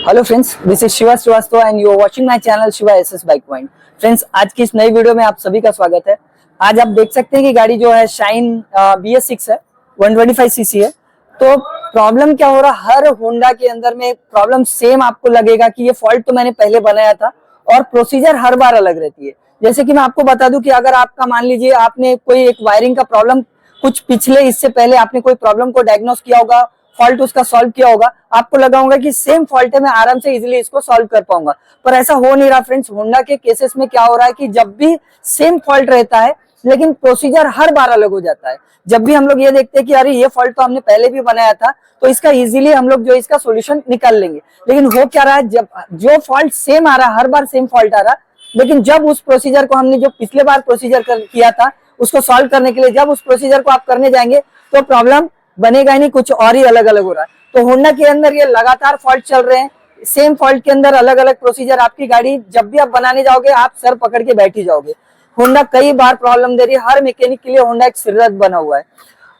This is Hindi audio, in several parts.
Hello friends, this is Shiva Srivastava and you are watching my channel Shiva SS bike point. Friends, आज की इस नई वीडियो में आप सभी का स्वागत है। आज आप देख सकते हैं कि गाड़ी जो है शाइन BS6 है, 125 सीसी है। तो प्रॉब्लम क्या हो रहा है, हर होंडा के अंदर में प्रॉब्लम सेम आपको लगेगा कि ये फॉल्ट तो मैंने पहले बनाया था और प्रोसीजर हर बार अलग रहती है। जैसे कि मैं आपको बता दूं कि अगर आपका मान लीजिए आपने कोई एक वायरिंग का प्रॉब्लम कुछ पिछले इससे पहले आपने कोई प्रॉब्लम को डायग्नोस किया होगा, फॉल्ट उसका सॉल्व किया होगा, आपको लगा होगा कि सेम फॉल्ट है, मैं आराम से इजीली इसको सॉल्व कर पाऊंगा। पर ऐसा हो नहीं रहा फ्रेंड्स। होंडा के केसेस में क्या हो रहा है कि जब भी सेम फॉल्ट रहता है लेकिन प्रोसीजर हर बार अलग हो जाता है। जब भी हम लोग ये देखते हैं कि अरे ये फॉल्ट तो हमने पहले भी बनाया था, तो इसका इजीली हम लोग जो इसका सोल्यूशन निकाल लेंगे। लेकिन हो क्या रहा है, जब जो फॉल्ट सेम आ रहा है, हर बार सेम फॉल्ट आ रहा है, लेकिन जब उस प्रोसीजर को हमने जो पिछले बार प्रोसीजर किया था उसको सॉल्व करने के लिए जब उस प्रोसीजर को आप करने जाएंगे तो प्रॉब्लम बनेगा ही नहीं, कुछ और ही अलग अलग हो रहा है। तो होंडा के अंदर ये लगातार फॉल्ट चल रहे हैं, सेम फॉल्ट के अंदर अलग अलग प्रोसीजर। आपकी गाड़ी जब भी आप बनाने जाओगे आप सर पकड़ के बैठ ही जाओगे। होंडा कई बार प्रॉब्लम दे रही है, हर मैकेनिक के लिए होंडा एक सिरदर्द बना हुआ है।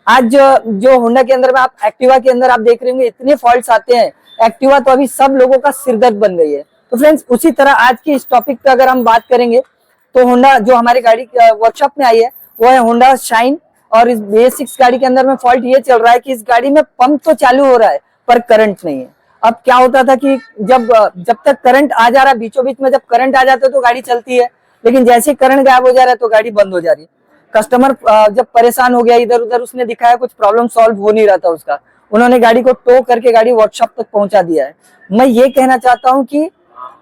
आज जो होंडा के अंदर में आप एक्टिवा के अंदर आप देख रहे होंगे इतने फॉल्ट्स आते हैं, एक्टिवा तो अभी सब लोगों का सिरदर्द बन गई है। तो फ्रेंड्स, उसी तरह आज की इस टॉपिक पे अगर हम बात करेंगे तो होंडा जो हमारी गाड़ी वर्कशॉप में आई है वो है होंडा शाइन। और इस BS6 गाड़ी के अंदर में फॉल्ट ये चल रहा है कि इस गाड़ी में पंप तो चालू हो रहा है पर करंट नहीं है। अब क्या होता था कि जब तक करंट आ जा रहा है, बीचों बीच में जब करंट आ जाता है तो गाड़ी चलती है, लेकिन जैसे करंट गायब हो जा रहा है तो गाड़ी बंद हो जा रही है। कस्टमर जब परेशान हो गया, इधर उधर उसने दिखाया, कुछ प्रॉब्लम सॉल्व हो नहीं रहा था उसका, उन्होंने गाड़ी को टो करके गाड़ी वर्कशॉप तक पहुंचा दिया है। मैं ये कहना चाहता हूँ कि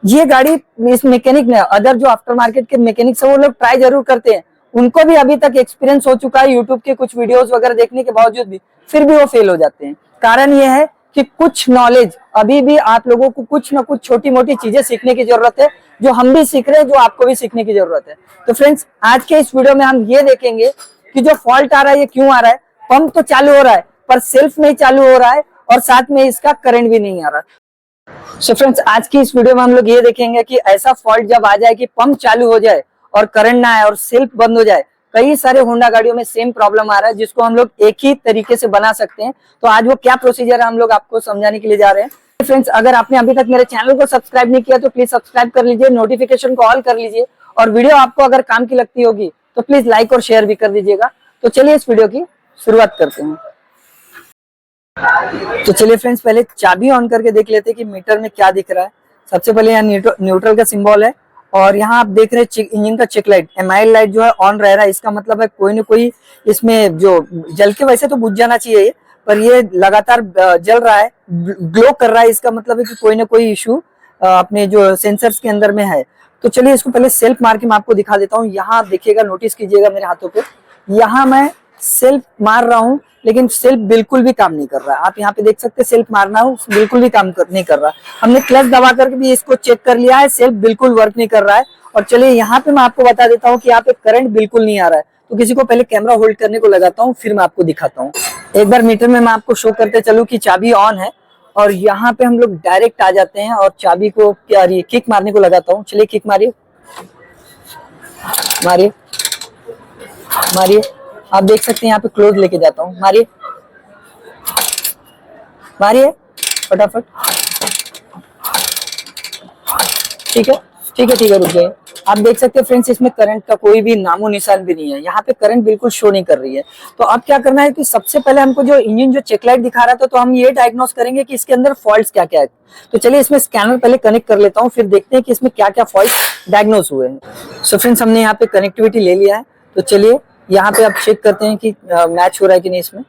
ये गाड़ी इस मैकेनिक ने, अदर जो आफ्टर मार्केट के मैकेनिक्स है वो लोग ट्राई जरूर करते हैं, उनको भी अभी तक एक्सपीरियंस हो चुका है यूट्यूब के कुछ वीडियोस वगैरह देखने के बावजूद भी, फिर भी वो फेल हो जाते हैं। कारण ये है कि कुछ नॉलेज अभी भी आप लोगों को कुछ ना कुछ छोटी मोटी चीजें सीखने की जरूरत है, जो हम भी सीख रहे हैं, जो आपको भी सीखने की जरूरत है। तो फ्रेंड्स, आज के इस वीडियो में हम ये देखेंगे कि जो फॉल्ट आ रहा है ये क्यों आ रहा है। पंप तो चालू हो रहा है पर सेल्फ नहीं चालू हो रहा है और साथ में इसका करंट भी नहीं आ रहा। सो फ्रेंड्स, आज की इस वीडियो में हम लोग ये देखेंगे कि ऐसा फॉल्ट जब आ जाए कि पंप चालू हो जाए और करंट ना आए और सेल्फ बंद हो जाए। कई सारे होंडा गाड़ियों में सेम प्रॉब्लम आ रहा है जिसको हम लोग एक ही तरीके से बना सकते हैं। तो आज वो क्या प्रोसीजर है हम लोग आपको समझाने के लिए जा रहे हैं। फ्रेंड्स, अगर आपने अभी तक मेरे चैनल को सब्सक्राइब नहीं किया तो प्लीज सब्सक्राइब कर लीजिए, नोटिफिकेशन को ऑल कर लीजिए, और वीडियो आपको अगर काम की लगती होगी तो प्लीज लाइक और शेयर भी कर दीजिएगा। तो चलिए इस वीडियो की शुरुआत करते हैं। तो चलिए फ्रेंड्स, पहले चाबी ऑन करके देख लेते हैं कि मीटर में क्या दिख रहा है। सबसे पहले यहाँ न्यूट्रल का सिंबल है और यहाँ आप देख रहे हैं इंजन का चेक लाइट, एमाइल लाइट जो है ऑन रह रहा है। इसका मतलब है कोई ना कोई इसमें जो जल के वैसे तो बुझ जाना चाहिए पर ये लगातार जल रहा है, ग्लो कर रहा है। इसका मतलब है कि कोई ना कोई इशू अपने जो सेंसर्स के अंदर में है। तो चलिए इसको पहले सेल्फ मार के मैं आपको दिखा देता हूँ। यहाँ आप देखिएगा, नोटिस कीजिएगा मेरे हाथों पे, यहाँ मैं सेल्फ मार रहा हूँ लेकिन सेल्फ बिल्कुल भी काम नहीं कर रहा है। आप यहाँ पे देख सकते हैं सेल्फ मारना हो बिल्कुल भी काम नहीं कर रहा। हमने क्लच दबा करके भी इसको चेक कर लिया है, सेल्फ बिल्कुल वर्क नहीं कर रहा है। और चलिए यहाँ पे मैं आपको बता देता हूँ कि यहाँ पे करंट बिल्कुल नहीं आ रहा है। तो किसी को पहले कैमरा होल्ड करने को लगाता हूँ, फिर मैं आपको दिखाता हूँ। एक बार मीटर में मैं आपको शो करते चलूँ कि चाबी ऑन है और यहाँ पे हम लोग डायरेक्ट आ जाते हैं और चाबी को क्या किक मारने को लगाता हूँ। चलिए किक मारिए, मारिए, मारिए। आप देख सकते हैं यहाँ पे क्लोज लेके जाता हूँ, मारिए, मारिए फटाफट। ठीक है, ठीक है, ठीक है, रुक जाइए। आप देख सकते हैं फ्रेंड्स, इसमें करंट का कोई भी नामो निशान भी नहीं है, यहाँ पे करंट बिल्कुल शो नहीं कर रही है। तो अब क्या करना है कि सबसे पहले हमको जो इंजन जो चेक लाइट दिखा रहा था तो हम ये डायग्नोस करेंगे कि इसके अंदर फॉल्ट्स क्या क्या है। तो चलिए इसमें स्कैनर पहले कनेक्ट कर लेता हूँ, फिर देखते हैं कि इसमें क्या क्या फॉल्ट डायग्नोस हुए हैं। सो फ्रेंड्स, हमने यहाँ पे कनेक्टिविटी ले लिया है। तो चलिए यहाँ पे आप चेक करते हैं कि मैच हो रहा है कि नहीं। इसमें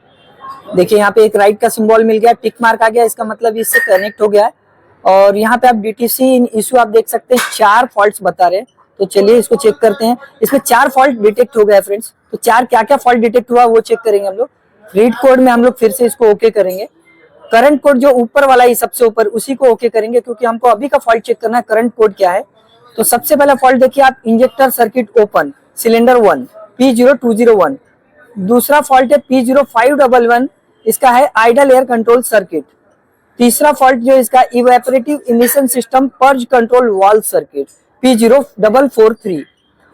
देखिए यहाँ पे एक राइट का सिंबल मिल गया, टिक मार्क आ गया, इसका मतलब इससे कनेक्ट हो गया है। और यहाँ पे आप DTC इशू आप देख सकते हैं, 4 फॉल्ट्स बता रहे हैं। तो चलिए इसको चेक करते हैं। इसमें 4 फॉल्ट डिटेक्ट हो गया फ्रेंड्स। तो 4 क्या क्या फॉल्ट डिटेक्ट हुआ वो चेक करेंगे हम लोग। रीड कोड में हम लोग फिर से इसको ओके करेंगे। करंट कोड जो ऊपर वाला है सबसे ऊपर, उसी को ओके करेंगे क्योंकि हमको अभी का फॉल्ट चेक करना है करंट कोड क्या है। तो सबसे पहला फॉल्ट देखिए आप, injector circuit open, cylinder 1 P0201। दूसरा फॉल्ट है P0511, इसका है आइडल एयर कंट्रोल सर्किट। तीसरा फॉल्ट जो इसका, evaporative emission system purge control valve circuit, P0443।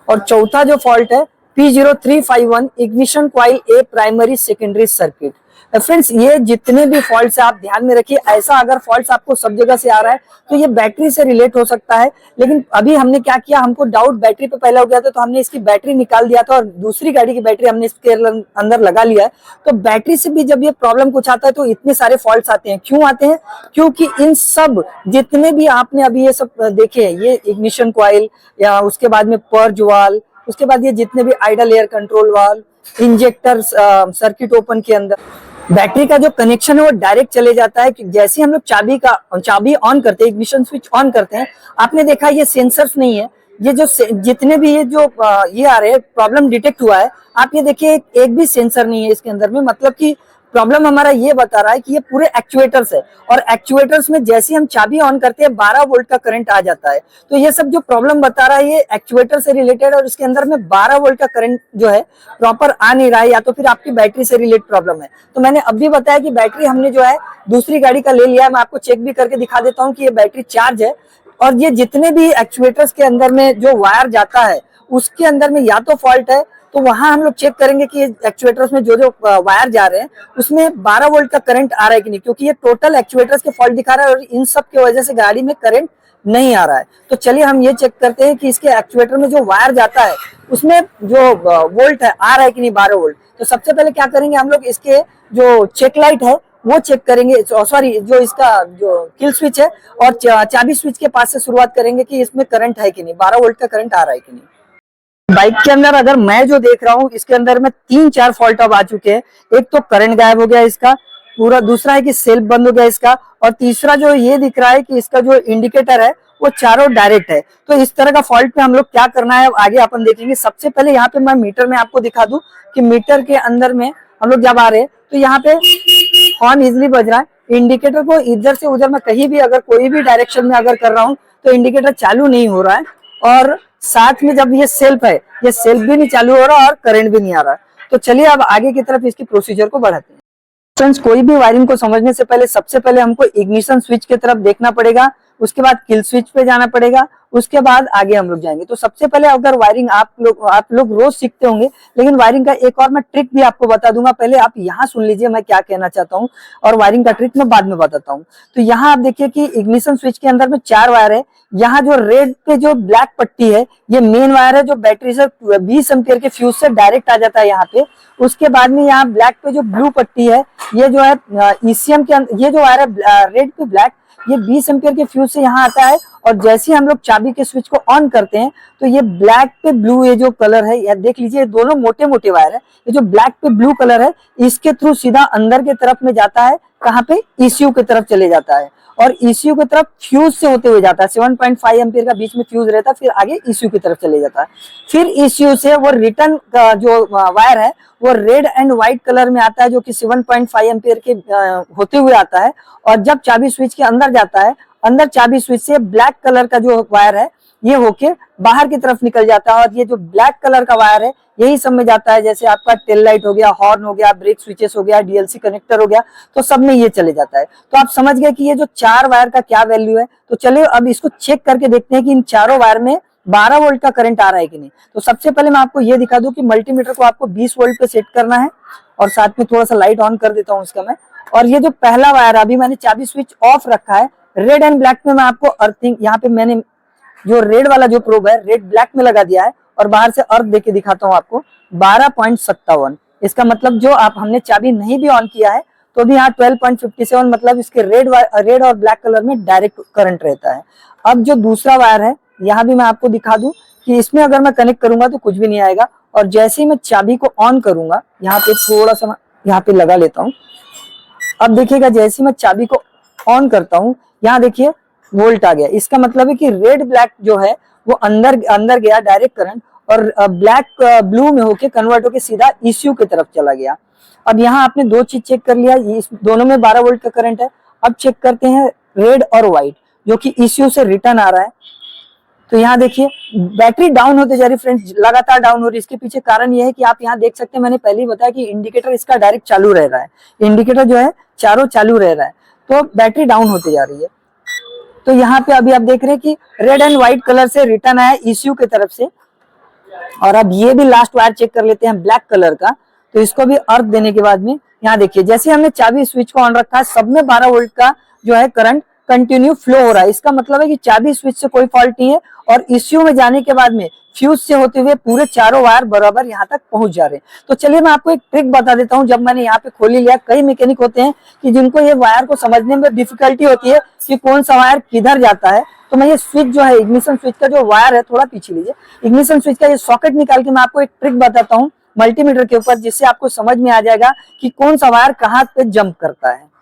और चौथा जो फॉल्ट है P0351, इग्निशन कॉइल ए प्राइमरी सेकेंडरी सर्किट। फ्रेंड्स ये जितने भी फॉल्ट्स आप ध्यान में रखिए, ऐसा अगर फॉल्ट्स आपको सब जगह से आ रहा है तो ये बैटरी से रिलेट हो सकता है। लेकिन अभी हमने क्या किया, हमको डाउट बैटरी पे पहले हो गया था, तो हमने इसकी बैटरी निकाल दिया था और दूसरी गाड़ी की बैटरी हमने इसके अंदर लगा लिया है। तो बैटरी से भी जब ये प्रॉब्लम कुछ आता है तो इतने सारे फॉल्ट्स आते हैं। क्यों आते हैं? क्योंकि इन सब जितने भी आपने अभी ये सब देखे, ये इग्निशन कॉइल या उसके बाद में पर्ज वाल्व, उसके बाद ये जितने भी idle air control valve, injector circuit open के अंदर बैटरी का जो कनेक्शन है वो डायरेक्ट चले जाता है। कि जैसे हम लोग चाबी ऑन करते हैं, इग्निशन स्विच ऑन करते हैं, आपने देखा ये सेंसर्स नहीं है, ये जो जितने भी ये जो ये आ रहे हैं प्रॉब्लम डिटेक्ट हुआ है, आप ये देखिए एक भी सेंसर नहीं है इसके अंदर में। मतलब कि प्रॉब्लम हमारा ये बता रहा है कि ये पूरे एक्चुएटर्स है, और एक्चुएटर्स में जैसे हम चाबी ऑन करते हैं 12 वोल्ट का करंट आ जाता है। तो ये सब जो प्रॉब्लम बता रहा है ये एक्चुएटर से रिलेटेड, और इसके अंदर में 12 वोल्ट का करंट जो है प्रॉपर आ नहीं रहा है, या तो फिर आपकी बैटरी से रिलेटेड प्रॉब्लम है। तो मैंने अभी बताया कि बैटरी हमने जो है दूसरी गाड़ी का ले लिया है, मैं आपको चेक भी करके दिखा देता हूँ कि ये बैटरी चार्ज है। और ये जितने भी एक्चुएटर्स के अंदर में जो वायर जाता है उसके अंदर में या तो फॉल्ट है, तो वहां हम लोग चेक करेंगे कि एक्चुएटर्स में जो जो वायर जा रहे हैं उसमें 12 वोल्ट का करंट आ रहा है कि नहीं, क्योंकि ये टोटल एक्चुएटर्स के फॉल्ट दिखा रहा है और इन सब की वजह से गाड़ी में करंट नहीं आ रहा है। तो चलिए हम ये चेक करते हैं कि इसके एक्चुएटर में जो वायर जाता है उसमें जो वोल्ट है आ रहा है कि नहीं, 12 वोल्ट। तो सबसे पहले क्या करेंगे हम लोग, इसके जो चेक लाइट है वो चेक करेंगे, सॉरी जो इसका जो किल स्विच है और चाबी स्विच के पास से शुरुआत करेंगे कि इसमें करंट है कि नहीं, 12 वोल्ट का करंट आ रहा है कि नहीं। बाइक के अंदर अगर मैं जो देख रहा हूँ इसके अंदर में 3-4 फॉल्ट अब आ चुके हैं। एक तो करंट गायब हो गया इसका पूरा, दूसरा है कि सेल्फ बंद हो गया इसका, और तीसरा जो ये दिख रहा है कि इसका जो इंडिकेटर है वो चारों डायरेक्ट है। तो इस तरह का फॉल्ट पे हम लोग क्या करना है आगे अपन देखेंगे। सबसे पहले यहाँ पे मैं मीटर में आपको दिखा दूं कि मीटर के अंदर में हम लोग जब आ रहे हैं तो यहाँ पे हॉर्न इजिली बज रहा है। इंडिकेटर को इधर से उधर मैं कहीं भी अगर कोई भी डायरेक्शन में अगर कर रहा हूँ तो इंडिकेटर चालू नहीं हो रहा है, और साथ में जब ये सेल्फ है ये सेल्फ भी नहीं चालू हो रहा और करंट भी नहीं आ रहा। तो चलिए अब आगे की तरफ इसकी प्रोसीजर को बढ़ाते हैं। फ्रेंड्स कोई भी वायरिंग को समझने से पहले सबसे पहले हमको इग्निशन स्विच की तरफ देखना पड़ेगा, उसके बाद किल स्विच पे जाना पड़ेगा, उसके बाद आगे हम लोग जाएंगे। तो सबसे पहले अगर वायरिंग आप लोग रोज सीखते होंगे, लेकिन वायरिंग का एक और मैं ट्रिक भी आपको बता दूंगा। पहले आप यहाँ सुन लीजिए मैं क्या कहना चाहता हूँ, और वायरिंग का ट्रिक मैं बाद में बताता हूँ। तो यहाँ आप देखिए कि इग्निशन स्विच के अंदर में 4 वायर है। यहाँ जो रेड पे जो ब्लैक पट्टी है ये मेन वायर है जो बैटरी से 20 एम्पियर के फ्यूज से डायरेक्ट आ जाता है यहाँ पे। उसके बाद में यहाँ ब्लैक पे जो ब्लू पट्टी है ये जो है ईसीएम के अंदर, ये जो वायर है रेड पे ब्लैक ये 20 एम्पियर के फ्यूज से यहाँ आता है। और जैसे ही हम लोग चाबी के स्विच को ऑन करते हैं तो ये ब्लैक पे ब्लू ये जो कलर है, ये देख लीजिए दोनों मोटे मोटे वायर है। ये जो ब्लैक पे ब्लू कलर है इसके थ्रू सीधा अंदर के तरफ में जाता है, कहाँ पे, ईसीयू की तरफ चले जाता है, और ईसीयू की तरफ फ्यूज से होते हुए जाता है। 7.5 एम्पियर का बीच में फ्यूज रहता है, फिर आगे ईसीयू की तरफ चले जाता है। फिर ईसीयू से वो रिटर्न का जो वायर है वो रेड एंड व्हाइट कलर में आता है जो कि 7.5 एम्पियर के होते हुए आता है। और जब चाबी स्विच के अंदर जाता है, अंदर चाबी स्विच से ब्लैक कलर का जो वायर है ये होके बाहर की तरफ निकल जाता है, और ये जो ब्लैक कलर का वायर है यही सब में जाता है। जैसे आपका टेल लाइट हो गया, हॉर्न हो गया, ब्रेक स्विचेस हो गया, डीएलसी कनेक्टर हो गया, तो सब में ये चले जाता है। तो आप समझ गए कि ये जो 4 वायर का क्या वैल्यू है। तो चलिए अब इसको चेक करके देखते हैं कि इन चारों वायर में 12 वोल्ट का करंट आ रहा है कि नहीं। तो सबसे पहले मैं आपको ये दिखा दूं कि मल्टीमीटर को आपको 20 वोल्ट पे सेट करना है, और साथ में थोड़ा सा लाइट ऑन कर देता हूँ इसका मैं। और ये जो पहला वायर अभी मैंने चाबी स्विच ऑफ रखा है, रेड एंड ब्लैक में मैं आपको अर्थिंग, यहाँ पे मैंने जो रेड वाला जो प्रोब है रेड ब्लैक में लगा दिया है, और बाहर से अर्थ देके दिखाता हूँ आपको 12.57। इसका मतलब जो आप हमने चाबी नहीं भी ऑन किया है तो भी यहाँ 12.57, मतलब इसके रेड और ब्लैक कलर में डायरेक्ट करंट रहता है। अब जो दूसरा वायर है यहाँ भी मैं आपको दिखा दूं कि इसमें अगर मैं कनेक्ट करूंगा तो कुछ भी नहीं आएगा, और जैसे ही मैं चाबी को ऑन करूंगा, यहाँ पे थोड़ा सा यहाँ पे लगा लेता हूँ। अब देखिएगा जैसे ही मैं चाबी को ऑन करता हूँ यहाँ देखिए वोल्ट आ गया। इसका मतलब है कि रेड ब्लैक जो है वो अंदर गया डायरेक्ट करंट, और ब्लैक ब्लू में होके कन्वर्ट होके सीधा ईसीयू की तरफ चला गया। अब यहाँ आपने 2 चीज चेक कर लिया, इस दोनों में 12 वोल्ट का करंट है। अब चेक करते हैं रेड और व्हाइट जो कि ईसीयू से रिटर्न आ रहा है। तो यहाँ देखिए बैटरी डाउन होते जा रही फ्रेंड्स, लगातार डाउन हो रही है। इसके पीछे कारण यह है कि आप यहाँ देख सकते हैं, मैंने पहले ही बताया कि इंडिकेटर इसका डायरेक्ट चालू रह रहा है, इंडिकेटर जो है चारों चालू रह रहा है, तो बैटरी डाउन होती जा रही है। तो यहाँ पे अभी आप देख रहे हैं कि रेड एंड व्हाइट कलर से रिटर्न आया ईसीयू की तरफ से। और अब ये भी लास्ट वायर चेक कर लेते हैं ब्लैक कलर का। तो इसको भी अर्थ देने के बाद में यहाँ देखिए जैसे हमने चाबी स्विच को ऑन रखा है, सब में 12 वोल्ट का जो है करंट कंटिन्यू फ्लो हो रहा है। इसका मतलब है कि चाबी स्विच से कोई फॉल्ट नहीं है और ईसीयू में जाने के बाद में फ्यूज से होते हुए पूरे चारों वायर बराबर यहाँ तक पहुंच जा रहे हैं। तो चलिए मैं आपको एक ट्रिक बता देता हूँ। जब मैंने यहाँ पे खोली लिया, कई मैकेनिक होते हैं कि जिनको ये वायर को समझने में डिफिकल्टी होती है कि कौन सा वायर किधर जाता है। तो मैं ये स्विच जो है, इग्निशन स्विच का जो वायर है, थोड़ा पीछे लीजिए, इग्निशन स्विच का ये सॉकेट निकाल के मैं आपको एक ट्रिक बताता हूँ मल्टीमीटर के ऊपर, जिससे आपको समझ में आ जाएगा कि कौन सा वायर कहाँ पे जंप करता है।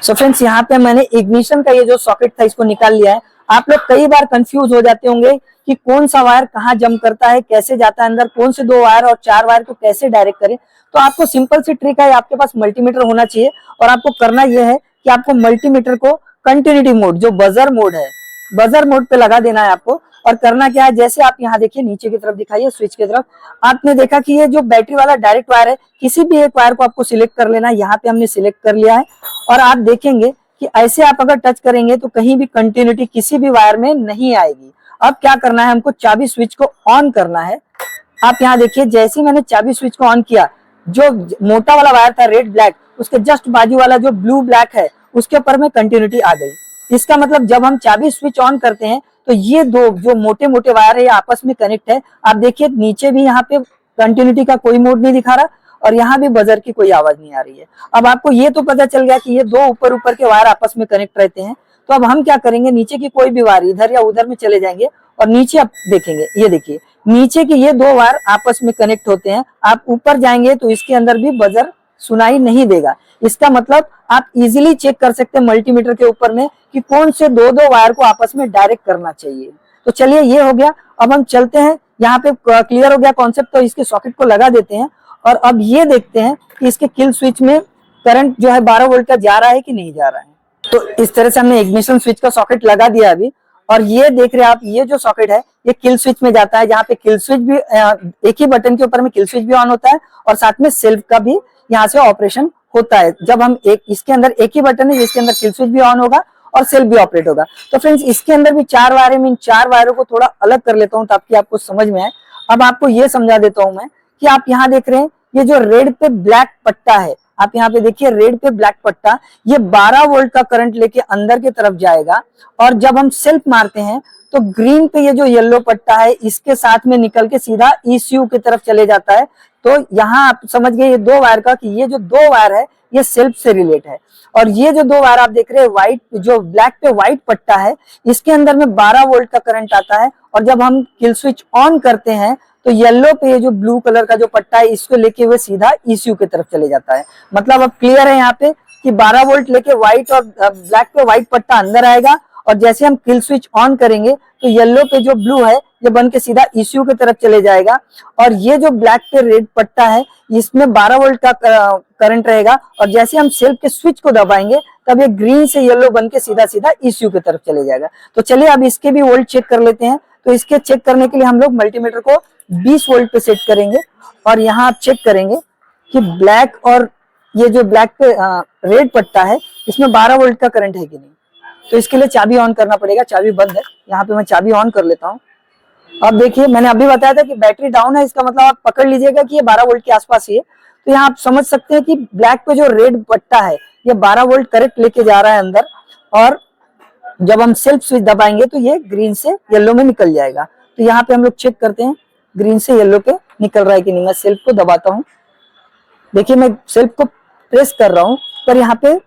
सो फ्रेंड्स, यहाँ पे मैंने इग्निशन का ये जो सॉकेट था इसको निकाल लिया है। आप लोग कई बार कंफ्यूज हो जाते होंगे कि कौन सा वायर कहाँ जंप करता है, कैसे जाता है अंदर, कौन से 2 वायर और 4 वायर को कैसे डायरेक्ट करें। तो आपको सिंपल सी ट्रिक है, आपके पास मल्टीमीटर होना चाहिए और आपको करना यह है कि आपको मल्टीमीटर को कंटिन्यूटी मोड, जो बजर मोड है, बजर मोड पे लगा देना है आपको। और करना क्या है, जैसे आप यहाँ देखिए नीचे की तरफ दिखाइए स्विच की तरफ, आपने देखा कि ये जो बैटरी वाला डायरेक्ट वायर है, किसी भी एक वायर को आपको सिलेक्ट कर लेना है। यहाँ पे हमने सिलेक्ट कर लिया है और आप देखेंगे कि ऐसे आप अगर टच करेंगे तो कहीं भी कंटिन्यूटी किसी भी वायर में नहीं आएगी। अब क्या करना है, हमको चाबी स्विच को ऑन करना है। आप यहाँ देखिए जैसे ही मैंने चाबी स्विच को ऑन किया, जो मोटा वाला वायर था रेड ब्लैक, उसके जस्ट बाजू वाला जो ब्लू ब्लैक है उसके ऊपर में कंटिन्यूटी आ गई। इसका मतलब जब हम चाबी स्विच ऑन करते हैं तो ये 2 जो मोटे मोटे वायर है आपस में कनेक्ट है। आप देखिए नीचे भी यहाँ पे कंटिन्यूटी का कोई मोड नहीं दिखा रहा और यहाँ भी बजर की कोई आवाज नहीं आ रही है। अब आपको ये तो पता चल गया कि ये 2 ऊपर ऊपर के वायर आपस में कनेक्ट रहते हैं। तो अब हम क्या करेंगे, नीचे की कोई भी वायर इधर या उधर में चले जाएंगे और नीचे आप देखेंगे, ये देखिए नीचे के ये 2 वायर आपस में कनेक्ट होते हैं। आप ऊपर जाएंगे तो इसके अंदर भी बजर सुनाई नहीं देगा। इसका मतलब आप इजीली चेक कर सकते हैं मल्टीमीटर के ऊपर में कि कौन से 2 वायर को आपस में डायरेक्ट करना चाहिए। तो चलिए ये हो गया। अब हम चलते हैं, यहाँ पे क्लियर हो गया कॉन्सेप्ट, तो इसके सॉकेट को लगा देते हैं और अब ये देखते हैं कि इसके किल स्विच में करंट जो है 12 वोल्ट का जा रहा है कि नहीं जा रहा है। तो इस तरह से हमने इग्निशन स्विच का सॉकेट लगा दिया अभी, और ये देख रहे हैं आप, ये जो सॉकेट है ये किल स्विच में जाता है, जहाँ पे किल स्विच भी एक ही बटन के ऊपर में किल स्विच भी ऑन होता है और साथ में सेल्फ का भी यहाँ से ऑपरेशन होता है। जब हम इसके अंदर एक ही बटन है जिसके अंदर किल स्विच भी ऑन होगा और सेल्फ भी ऑपरेट होगा। तो फ्रेंड्स, इसके अंदर भी 4 वायर है। मैं इन 4 वायरों को थोड़ा अलग कर लेता हूँ ताकि आपको समझ में आए। अब आपको ये समझा देता हूँ मैं कि आप यहाँ देख रहे हैं ये जो रेड पे ब्लैक पट्टा है, आप यहाँ पे देखिए रेड पे ब्लैक पट्टा, ये 12 वोल्ट का करंट लेके अंदर की तरफ जाएगा और जब हम सेल्फ मारते हैं तो ग्रीन पे ये जो येलो पट्टा है इसके साथ में निकल के सीधा ईसीयू की तरफ चले जाता है। तो यहाँ आप समझ गए ये 2 वायर का कि ये जो 2 वायर है ये सेल्फ से रिलेट है। और ये जो 2 वायर आप देख रहे हैं व्हाइट, जो ब्लैक पे व्हाइट पट्टा है, इसके अंदर में 12 वोल्ट का करंट आता है और जब हम किल स्विच ऑन करते हैं तो येलो पे ये जो ब्लू कलर का जो पट्टा है इसको लेके हुए सीधा ईसीयू की तरफ चले जाता है। मतलब अब क्लियर है यहाँ पे कि 12 वोल्ट लेके व्हाइट और ब्लैक पे व्हाइट पट्टा अंदर आएगा और जैसे हम किल स्विच ऑन करेंगे तो येलो पे जो ब्लू है ये बन के सीधा ईसीयू की तरफ चले जाएगा और ये जो ब्लैक पे रेड पट्टा है इसमें 12 वोल्ट का करंट रहेगा और जैसे हम सेल्फ के स्विच को दबाएंगे तब ये ग्रीन से येलो बन के सीधा सीधा ईसीयू की तरफ चले जाएगा। तो चलिए अब इसके भी वोल्ट चेक कर लेते हैं। तो इसके चेक करने के लिए हम लोग मल्टीमीटर को 20 वोल्ट पे सेट करेंगे और यहाँ आप चेक करेंगे कि ब्लैक और ये जो ब्लैक पे रेड पट्टा है इसमें 12 वोल्ट का करंट है कि नहीं। तो इसके लिए चाबी ऑन करना पड़ेगा, चाबी बंद है। यहाँ पे मैं चाबी ऑन कर लेता हूँ। अब देखिए मैंने अभी बताया था कि बैटरी डाउन है, इसका मतलब आप पकड़ लीजिएगा कि ये 12 वोल्ट के आसपास ही है। तो यहाँ आप समझ सकते हैं कि ब्लैक पे जो रेड पट्टा है ये 12 वोल्ट करंट लेके जा रहा है अंदर और जब हम सेल्फ स्विच दबाएंगे तो ये ग्रीन से येलो में निकल जाएगा। तो यहाँ पे हम लोग चेक करते हैं ग्रीन से येलो पे निकल रहा है कि नहीं। मैं सेल्फ को दबाता हूँ, देखिए मैं सेल्फ को प्रेस कर रहा हूँ पर यहाँ पे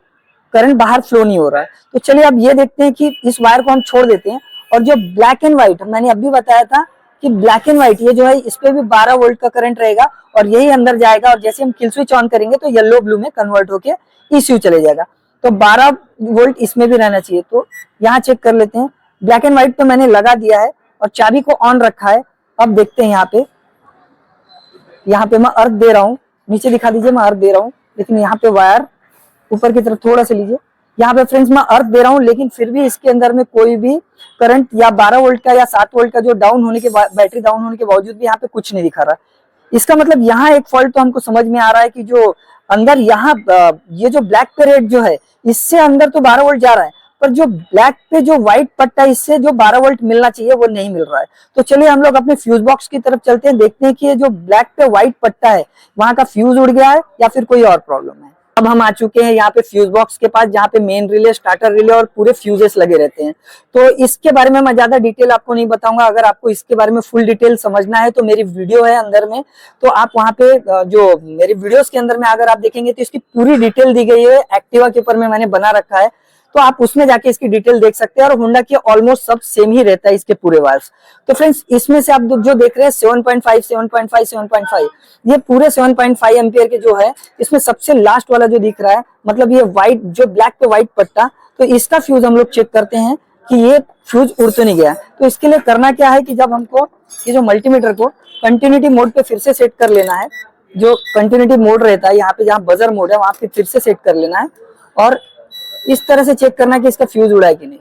करंट बाहर फ्लो नहीं हो रहा है। तो चलिए अब ये देखते हैं कि इस वायर को हम छोड़ देते हैं और जो ब्लैक एंड व्हाइट, मैंने अभी बताया था कि ब्लैक एंड व्हाइट ये जो है इस पे भी 12 वोल्ट का करंट रहेगा और यही अंदर जाएगा और जैसे हम किल स्विच ऑन करेंगे तो येलो ब्लू में कन्वर्ट होके ईसीयू चले जाएगा। तो 12 वोल्ट इसमें भी रहना चाहिए। तो यहाँ चेक कर लेते हैं, ब्लैक एंड व्हाइट पे मैंने लगा दिया है और चाबी को ऑन रखा है। अब देखते हैं यहाँ पे मैं अर्थ दे रहा हूँ, नीचे दिखा दीजिए मैं अर्थ दे रहा हूँ, लेकिन यहाँ पे वायर ऊपर की तरफ थोड़ा सा लीजिए। यहाँ पे फ्रेंड्स मैं अर्थ दे रहा हूँ लेकिन फिर भी इसके अंदर में कोई भी करंट या 12 वोल्ट का या 7 वोल्ट का जो डाउन होने के बैटरी डाउन होने के बावजूद भी यहाँ पे कुछ नहीं दिखा रहा। इसका मतलब यहाँ एक फॉल्ट तो हमको समझ में आ रहा है कि जो अंदर यहाँ ये जो ब्लैक पे रेड जो है इससे अंदर तो 12 वोल्ट जा रहा है पर जो ब्लैक पे जो व्हाइट पट्टा है इससे जो 12 वोल्ट मिलना चाहिए वो नहीं मिल रहा है। तो चलिए हम लोग अपने फ्यूज बॉक्स की तरफ चलते हैं, देखते हैं कि ये जो ब्लैक पे व्हाइट पट्टा है वहां का फ्यूज उड़ गया है या फिर कोई और प्रॉब्लम है। अब हम आ चुके हैं यहाँ पे फ्यूज बॉक्स के पास, जहाँ पे मेन रिले, स्टार्टर रिले और पूरे फ्यूजेस लगे रहते हैं। तो इसके बारे में मैं ज्यादा डिटेल आपको नहीं बताऊंगा। अगर आपको इसके बारे में फुल डिटेल समझना है तो मेरी वीडियो है अंदर में, तो आप वहाँ पे जो मेरी वीडियोस के अंदर में अगर आप देखेंगे तो इसकी पूरी डिटेल दी गई है। एक्टिवा के ऊपर में मैंने बना रखा है, तो आप उसमें जाके इसकी डिटेल देख सकते हैं। और होंडा की ऑलमोस्ट सब सेम ही रहता है इसके पूरे वायर्स। तो फ्रेंड्स इसमें से आप जो देख रहे हैं 7.5 7.5 7.5, ये पूरे 7.5 एम्पियर के जो है, इसमें सबसे लास्ट वाला जो दिख रहा है, मतलब ये व्हाइट जो ब्लैक पे व्हाइट पट्टा, तो इसका फ्यूज हम लोग चेक करते हैं कि ये फ्यूज उड़ तो नहीं गया। तो इसके लिए करना क्या है कि जब हमको ये जो मल्टीमीटर को कंटिन्यूटी मोड पे फिर से सेट कर लेना है, जो कंटिन्यूटी मोड रहता है यहाँ पे, जहाँ बजर मोड है वहां पे फिर से सेट कर लेना है और इस तरह से चेक करना कि इसका फ्यूज उड़ा है कि नहीं।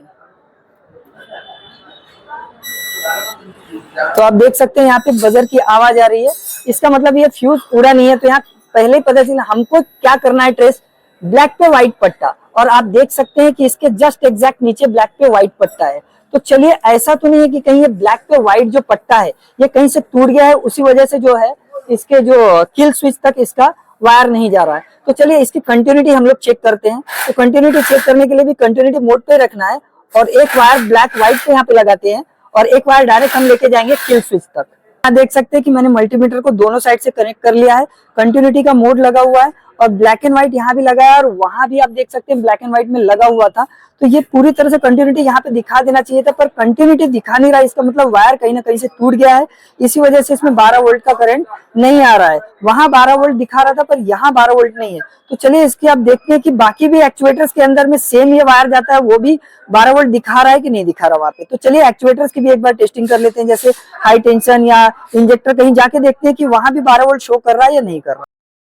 तो आप देख सकते हैं यहाँ पे बजर की आवाज आ रही है, इसका मतलब ये फ्यूज उड़ा नहीं है। तो यहाँ पहले ही पता चला हमको क्या करना है, ट्रेस ब्लैक पे व्हाइट पट्टा, और आप देख सकते हैं कि इसके जस्ट एग्जैक्ट नीचे ब्लैक पे व्हाइट पट्टा है। तो चलिए ऐसा तो नहीं है कि कहीं ये ब्लैक पे व्हाइट जो पट्टा है ये कहीं से टूट गया है, उसी वजह से जो है इसके जो किल स्विच तक इसका वायर नहीं जा रहा है। तो चलिए इसकी कंटिन्यूटी हम लोग चेक करते हैं। तो कंटिन्यूटी चेक करने के लिए भी कंटिन्यूटी मोड पे रखना है और एक वायर ब्लैक व्हाइट पे यहाँ पे लगाते हैं और एक वायर डायरेक्ट हम लेके जाएंगे किल स्विच तक। यहाँ देख सकते हैं कि मैंने मल्टीमीटर को दोनों साइड से कनेक्ट कर लिया है, कंटिन्यूटी का मोड लगा हुआ है और ब्लैक एंड व्हाइट यहाँ भी लगा है और वहां भी आप देख सकते हैं ब्लैक एंड व्हाइट में लगा हुआ था। तो ये पूरी तरह से कंटिन्यूटी यहाँ पे दिखा देना चाहिए था, पर कंटिन्यूटी दिखा नहीं रहा। इसका मतलब वायर कहीं ना कहीं से टूट गया है, इसी वजह से इसमें 12 वोल्ट का करंट नहीं आ रहा है। वहां 12 वोल्ट दिखा रहा था पर यहाँ 12 वोल्ट नहीं है। तो चलिए इसकी आप देखते हैं कि बाकी भी एक्चुएटर्स के अंदर में सेम ये वायर जाता है, वो भी 12 वोल्ट दिखा रहा है कि नहीं दिखा रहा वहां पे। तो चलिए एक्चुएटर्स की भी एक बार टेस्टिंग कर लेते हैं, जैसे हाई टेंशन या इंजेक्टर कहीं जाके देखते हैं कि वहां भी 12 वोल्ट शो कर रहा है या नहीं कर रहा।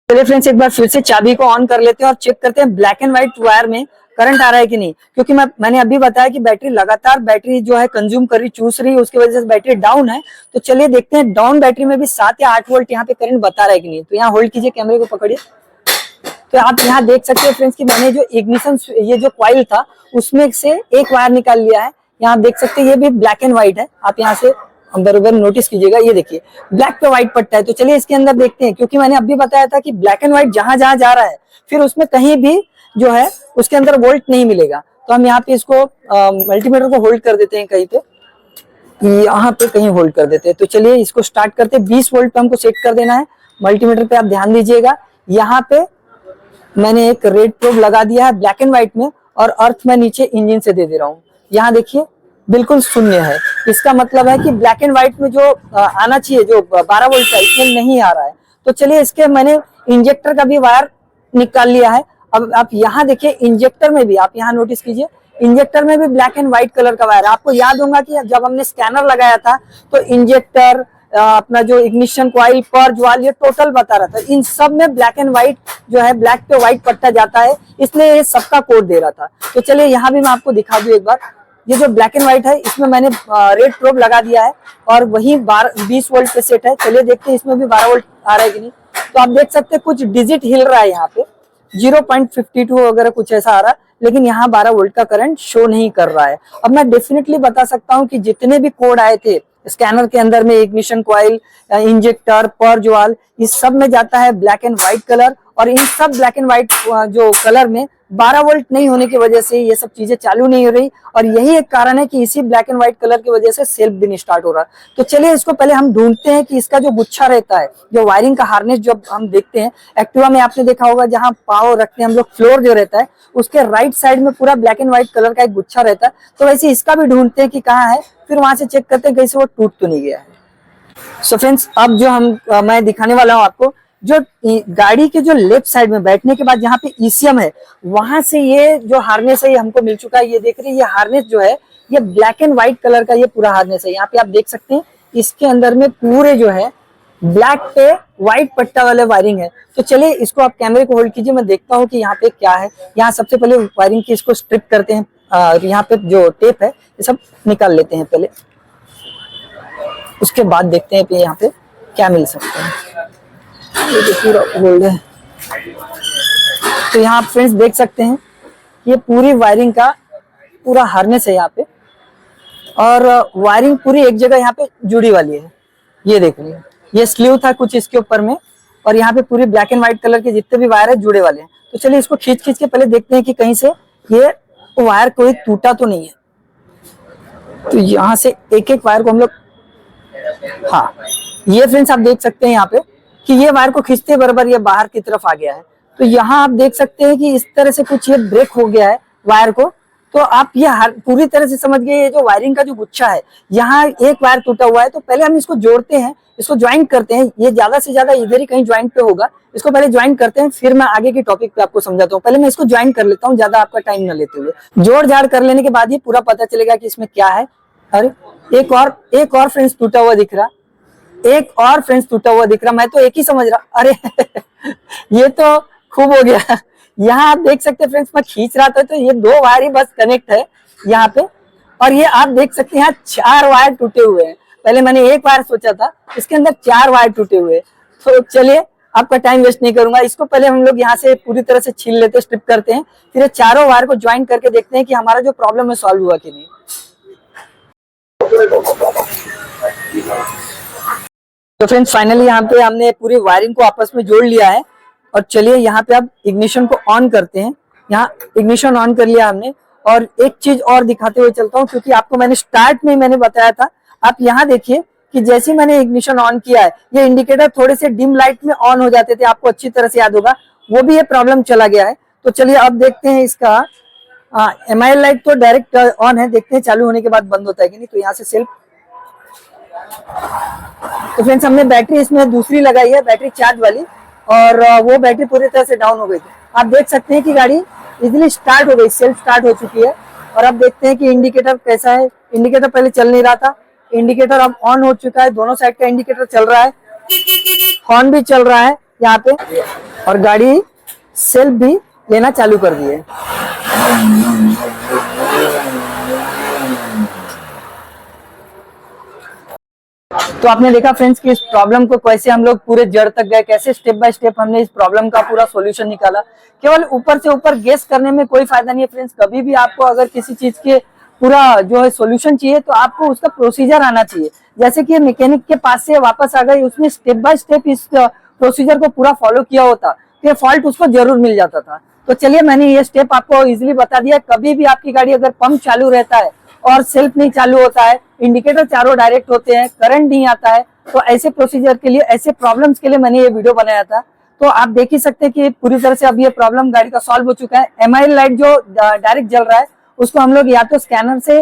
चलिए फ्रेंड्स एक बार फिर से चाबी को ऑन कर लेते हैं और चेक करते हैं ब्लैक एंड व्हाइट वायर में करंट आ रहा है कि नहीं। क्योंकि मैंने अभी बताया कि बैटरी लगातार बैटरी जो है कंज्यूम कर रही, चूस रही है, उसकी वजह से बैटरी डाउन है। तो चलिए देखते हैं डाउन बैटरी में भी 7 या 8 वोल्ट यहाँ पे करंट बता रहा है कि नहीं। तो यहाँ होल्ड कीजिए, कैमरे को पकड़िए। तो आप यहाँ देख सकते हैं फ्रेंड्स कि मैंने जो इग्निशन ये जो कॉइल था उसमें से एक वायर निकाल लिया है। यहाँ देख सकते हैं ये भी ब्लैक एंड व्हाइट है, आप यहाँ से बराबर नोटिस कीजिएगा। ये देखिए ब्लैक पे व्हाइट पट्टा है। तो चलिए इसके अंदर देखते हैं, क्योंकि मैंने अभी बताया था कि ब्लैक एंड व्हाइट जहां जहां जा रहा है फिर उसमें कहीं भी जो है उसके अंदर वोल्ट नहीं मिलेगा। तो हम यहाँ पे इसको मल्टीमीटर को होल्ड कर देते हैं, कहीं पे यहाँ पे कहीं होल्ड कर देते हैं। तो चलिए इसको स्टार्ट करते हैं। 20 वोल्ट पे हमको सेट कर देना है मल्टीमीटर पे। आप ध्यान दीजिएगा यहाँ पे मैंने एक रेड प्रोब लगा दिया है ब्लैक एंड व्हाइट में और अर्थ मैं नीचे इंजन से दे दे रहा हूँ। यहाँ देखिए बिल्कुल शून्य है, इसका मतलब है कि ब्लैक एंड व्हाइट में जो आना चाहिए जो 12 वोल्ट का इसमें नहीं आ रहा है। तो चलिए इसके मैंने इंजेक्टर का भी वायर निकाल लिया है। अब आप यहाँ देखिए इंजेक्टर में भी, आप यहाँ नोटिस कीजिए, इंजेक्टर में भी ब्लैक एंड व्हाइट कलर का वायर है। आपको याद होगा कि जब हमने स्कैनर लगाया था तो इंजेक्टर, अपना जो इग्निशन कॉइल, पर्ज वाल, ये टोटल बता रहा था। इन सब में ब्लैक एंड व्हाइट जो है, ब्लैक पे व्हाइट पट्टा जाता है, इसलिए ये सबका कोड दे रहा था। तो चलिए यहाँ भी मैं आपको दिखा दूं एक बार। ये जो ब्लैक एंड व्हाइट है इसमें मैंने रेड प्रोब लगा दिया है और वही 20 वोल्ट पे सेट है। चलिए देखते हैं इसमें भी 12 वोल्ट आ रहा है कि नहीं। तो आप देख सकते हैं कुछ डिजिट हिल रहा है, यहाँ पे 0.52 वगैरह कुछ ऐसा आ रहा है, लेकिन यहाँ 12 वोल्ट का करंट शो नहीं कर रहा है। अब मैं डेफिनेटली बता सकता हूँ कि जितने भी कोड आए थे स्कैनर के अंदर में, इग्निशन कॉइल, इंजेक्टर, पर्ज वाल, इस सब में जाता है ब्लैक एंड व्हाइट कलर। और इन सब ब्लैक एंड व्हाइट जो कलर में 12 वोल्ट नहीं होने की वजह से ये सब चीजें चालू नहीं हो रही, और यही एक कारण है कि इसी ब्लैक एंड व्हाइट कलर की वजह से सेल्फ भी नहीं स्टार्ट हो रहा। तो चलिए इसको पहले हम ढूंढते हैं कि इसका जो गुच्छा रहता है, जो वायरिंग का हार्नेस जब हम देखते हैं एक्टिवा में, आपने देखा होगा जहां पाव रखते हैं हम लोग, फ्लोर जो रहता है उसके राइट साइड में पूरा ब्लैक एंड व्हाइट कलर का एक गुच्छा रहता है। तो वैसे इसका भी ढूंढते हैं कि कहाँ है, फिर वहां से चेक करते हैं कहीं से वो टूट तो नहीं गया है। सो फ्रेंड्स अब जो मैं दिखाने वाला हूँ आपको, जो गाड़ी के जो लेफ्ट साइड में बैठने के बाद जहाँ पे ईसीएम है वहां से ये जो हार्नेस है ये हमको मिल चुका है। ये देख रहे हैं, ये हार्नेस जो है ये ब्लैक एंड व्हाइट कलर का ये पूरा हार्नेस है। यहाँ पे आप देख सकते हैं इसके अंदर में पूरे जो है ब्लैक पे व्हाइट पट्टा वाले वायरिंग है। तो चलिए इसको आप कैमरे को होल्ड कीजिए, मैं देखता हूँ कि यहाँ पे क्या है। यहाँ सबसे पहले वायरिंग की इसको स्ट्रिप करते हैं, यहाँ पे जो टेप है ये सब निकाल लेते हैं पहले, उसके बाद देखते हैं कि यहाँ पे क्या मिल सकता है। ये तो पूरा गोल्ड है। तो यहाँ आप फ्रेंड्स देख सकते हैं ये पूरी वायरिंग का पूरा हार्नेस है यहाँ पे, और वायरिंग पूरी एक जगह यहाँ पे जुड़ी वाली है। ये देख लीजिए, ये स्लीव था कुछ इसके ऊपर में, और यहाँ पे पूरी ब्लैक एंड व्हाइट कलर के जितने भी वायर है जुड़े वाले हैं। तो चलिए इसको खींच खींच के पहले देखते हैं कि कहीं से ये वायर कोई टूटा तो नहीं है। तो यहाँ से एक एक वायर को हम लोग, हाँ ये फ्रेंड्स आप देख सकते हैं यहाँ पे कि ये वायर को खींचते बराबर ये बाहर की तरफ आ गया है। तो यहाँ आप देख सकते हैं कि इस तरह से कुछ ये ब्रेक हो गया है वायर को। तो आप ये पूरी तरह से समझ गए, ये जो वायरिंग का जो गुच्छा है, यहाँ एक वायर टूटा हुआ है। तो पहले हम इसको जोड़ते हैं, इसको ज्वाइंट करते हैं। ये ज्यादा से ज्यादा इधर ही कहीं ज्वाइंट पे होगा, इसको पहले ज्वाइंट करते हैं, फिर मैं आगे की टॉपिक पे आपको समझाता हूँ। पहले मैं इसको ज्वाइंट कर लेता हूँ, ज्यादा आपका टाइम न लेते हुए। जोड़ जाड़ कर लेने के बाद ही पूरा पता चलेगा कि इसमें क्या है। अरे एक और फ्रेंड्स टूटा हुआ दिख रहा, एक और फ्रेंड्स टूटा हुआ दिख रहा। मैं तो एक ही समझ रहा, अरे ये तो खूब हो गया। यहाँ आप देख सकते हैं फ्रेंड्स, मैं खींच रहा था तो ये 2 वायर ही बस कनेक्ट है यहाँ पे, और ये आप देख सकते हैं यहाँ 4 वायर टूटे हुए हैं। पहले मैंने एक वायर सोचा था, इसके अंदर 4 वायर टूटे हुए हैं। तो चलिए आपका टाइम वेस्ट नहीं करूंगा, इसको पहले हम लोग यहाँ से पूरी तरह से छील लेते हैं, स्ट्रिप करते हैं, फिर ये चारों वायर को ज्वाइन करके देखते हैं कि हमारा जो प्रॉब्लम है सॉल्व हुआ कि नहीं। तो फ्रेंड्स फाइनली यहाँ पे हमने पूरी वायरिंग को आपस में जोड़ लिया है, और चलिए यहाँ पे अब इग्निशन को ऑन करते हैं। यहाँ इग्निशन ऑन कर लिया हमने, और एक चीज और दिखाते हुए चलता हूँ, क्योंकि आपको मैंने स्टार्ट में मैंने बताया था। आप यहाँ देखिए कि जैसे मैंने इग्निशन ऑन किया है, ये इंडिकेटर थोड़े से डिम लाइट में ऑन हो जाते थे, आपको अच्छी तरह से याद होगा, वो भी ये प्रॉब्लम चला गया है। तो चलिए अब देखते हैं इसका MIL लाइट तो डायरेक्ट ऑन है, देखते हैं चालू होने के बाद बंद होता है कि नहीं। तो यहाँ से सेल्फ, तो फ्रेंड्स हमने बैटरी इसमें दूसरी लगाई है, बैटरी चार्ज वाली, और वो बैटरी पूरी तरह से डाउन हो गई थी। आप देख सकते हैं कि गाड़ी इजीली स्टार्ट हो गई, सेल्फ स्टार्ट हो चुकी है। और अब देखते हैं कि इंडिकेटर कैसा है। इंडिकेटर पहले चल नहीं रहा था, इंडिकेटर अब ऑन हो चुका है, दोनों साइड का इंडिकेटर चल रहा है, हॉर्न भी चल रहा है यहाँ पे, और गाड़ी सेल्फ भी लेना चालू कर दी है। तो आपने देखा फ्रेंड्स कि इस प्रॉब्लम को कैसे हम लोग पूरे जड़ तक गए, कैसे स्टेप बाय स्टेप हमने इस प्रॉब्लम का पूरा सॉल्यूशन निकाला। केवल ऊपर से ऊपर गेस करने में कोई फायदा नहीं है फ्रेंड्स। कभी भी आपको अगर किसी चीज के पूरा जो है सॉल्यूशन चाहिए, तो आपको उसका प्रोसीजर आना चाहिए। जैसे कि मैकेनिक के पास से वापस आ गए, उसने स्टेप बाय स्टेप इस प्रोसीजर को पूरा फॉलो किया होता, तो फॉल्ट उसको जरूर मिल जाता था। तो चलिए मैंने ये स्टेप आपको इजिली बता दिया। कभी भी आपकी गाड़ी अगर पंप चालू रहता है और सेल्फ नहीं चालू होता है, इंडिकेटर चारों डायरेक्ट होते हैं, करंट नहीं आता है, तो ऐसे प्रोसीजर के लिए, ऐसे प्रॉब्लम्स के लिए मैंने ये वीडियो बनाया था। तो आप देख ही सकते हैं कि पूरी तरह से अब ये प्रॉब्लम गाड़ी का सॉल्व हो चुका है। MIL लाइट जो डायरेक्ट जल रहा है, उसको हम लोग या तो स्कैनर से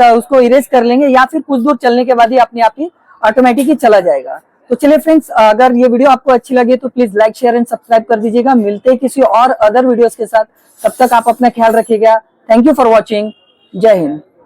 उसको इरेज कर लेंगे, या फिर कुछ दूर चलने के बाद ही अपने आप ही ऑटोमेटिक ही चला जाएगा। तो चलिए फ्रेंड्स, अगर ये वीडियो आपको अच्छी लगे तो please like, share and subscribe कर दीजिएगा। मिलते हैं किसी और अदर वीडियोस के साथ, तब तक आप अपना ख्याल रखिएगा। Thank you for watching. जय हिंद।